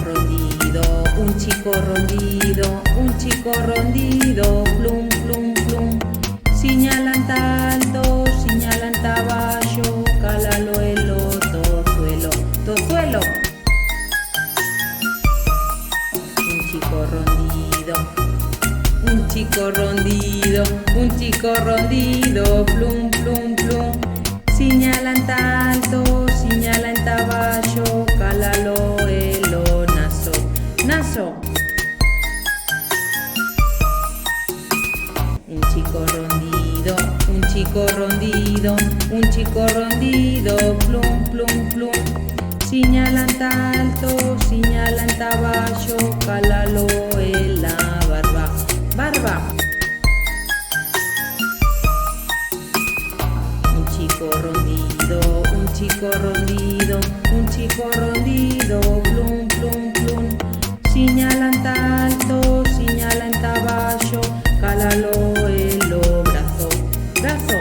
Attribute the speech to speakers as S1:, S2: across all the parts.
S1: rondido, un chico rondido, un chico rondido, plum, plum, plum. Señalan tanto, señalan taballo, cálalo el tozuelo, tozuelo. Un chico rondido, un chico rondido, un chico rondido, plum, plum, plum. Señalan tanto, señalan taballo, cálalo el naso, naso. Un chico rondido, un chico rondido, un chico rondido, plum, plum, plum. Señalan tanto, señalan taballo, cálalo en la barba, barba. Un chico rondido, un chico rondido, un chico rondido, plum, plum, plum. Señalan tanto, señalan taballo, cálalo en los brazos, brazo.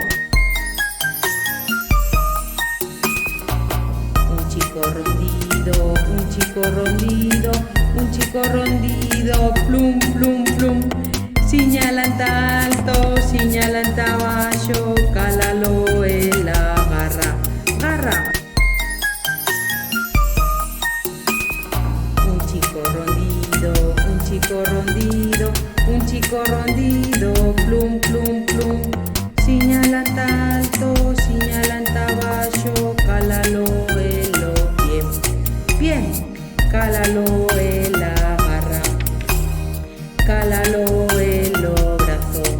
S1: Un chico rondido, un chico rondido, un chico rondido, plum, plum, plum. Señalan tanto, señalan taballo, cálalo en la garra, garra. Un chico rondido, un chico rondido, un chico rondido, plum, plum, plum. Señalan tanto, señalan taballo, cálalo en los pies, pies, cálalo en la garra, cálalo en los brazos,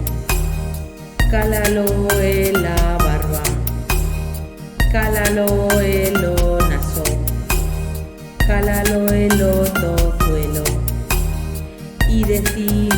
S1: cálalo en la barba, cálalo en los nasos, cálalo en los tozuelos y decir